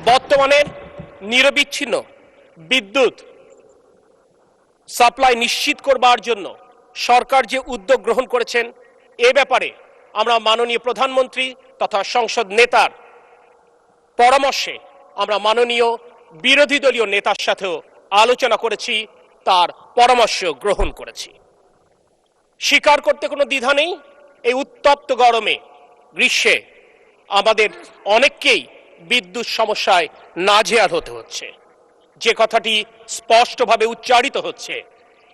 বর্তমানের নিরবিচ্ছিন্ন বিদ্যুৎ সাপ্লাই নিশ্চিত করবার জন্য সরকার যে উদ্যোগ গ্রহণ করেছেন এ ব্যাপারে আমরা মাননীয় প্রধানমন্ত্রী তথা সংসদ নেতার পরামর্শে আমরা মাননীয় বিরোধী দলীয় নেতার সাথেও আলোচনা করেছি, তার পরামর্শ গ্রহণ করেছি। স্বীকার করতে কোনো দ্বিধা নেই, এই উত্তপ্ত গরমে গ্রীষ্মে আমাদের অনেককেই বিদ্যুৎ সমস্যায় নাজেহাল হতে হচ্ছে। যে কথাটি স্পষ্টভাবে উচ্চারিত হচ্ছে,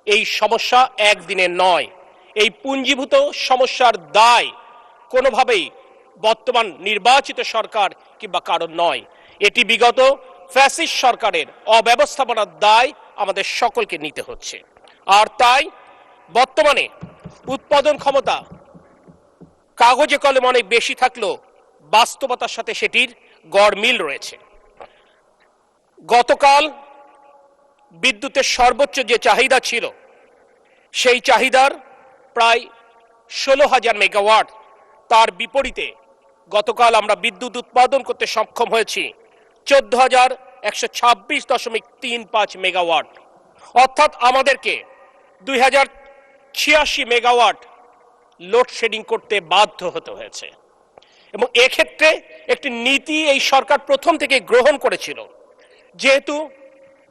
এই সমস্যা একদিনের নয়। এই পুঞ্জীভূত সমস্যার দায় কোনোভাবেই বর্তমান নির্বাচিত সরকার কিংবা কারণ নয়, এটি বিগত ফ্যাসিস্ট সরকারের অব্যবস্থাপনার দায় আমাদের সকলকে নিতে হচ্ছে। আর তাই বর্তমানে উৎপাদন ক্ষমতা কাগজে কলমে অনেক বেশি থাকলেও বাস্তবতার সাথে সেটির গড়মিল রয়েছে। গতকাল বিদ্যুতের সর্বোচ্চ যে চাহিদা ছিল সেই চাহিদার প্রায় 16,000 মেগাওয়াট, তার বিপরীতে গতকাল আমরা বিদ্যুৎ উৎপাদন করতে সক্ষম হয়েছি 14,126.35 মেগাওয়াট, অর্থাৎ আমাদেরকে 2086 মেগাওয়াট লোডশেডিং করতে বাধ্য হতে হয়েছে। এবং এক্ষেত্রে একটি নীতি এই সরকার প্রথম থেকে গ্রহণ করেছিল, যেহেতু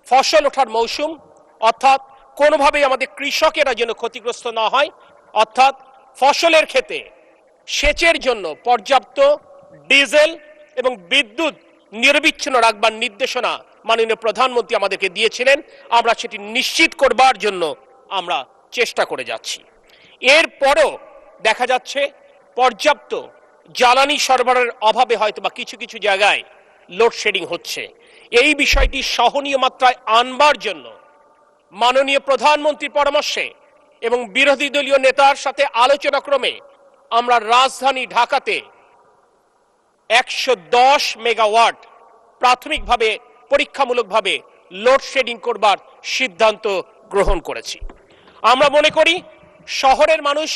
ফসল ওঠার মৌসুম, অর্থাৎ কোনোভাবেই আমাদের কৃষকেরা যেন ক্ষতিগ্রস্ত না হয়, অর্থাৎ ফসলের ক্ষেতে সেচের জন্য পর্যাপ্ত ডিজেল এবং বিদ্যুৎ নিরবিচ্ছিন্ন রাখবার নির্দেশনা মাননীয় প্রধানমন্ত্রী আমাদেরকে দিয়েছিলেন। আমরা সেটি নিশ্চিত করবার জন্য আমরা চেষ্টা করে যাচ্ছি। এরপরও দেখা যাচ্ছে পর্যাপ্ত জ্বালানি সরবরাহের অভাবে হয়তো বা কিছু কিছু জায়গায় লোডশেডিং হচ্ছে। এই বিষয়টি সহনীয় মাত্রায় আনবার জন্য মাননীয় প্রধানমন্ত্রীর পরামর্শে এবং বিরোধী দলীয় নেতার সাথে আলোচনা ক্রমে আমরা রাজধানী ঢাকাতে 110 মেগাওয়াট প্রাথমিকভাবে পরীক্ষামূলকভাবে লোডশেডিং করবার সিদ্ধান্ত গ্রহণ করেছি। আমরা মনে করি শহরের মানুষ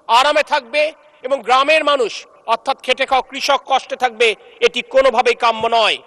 আরামে থাকবে এবং গ্রামের মানুষ অর্থাৎ খেটে খাওয়া কৃষক কষ্টে থাকবে, এটি কোনোভাবেই কাম্য নয়।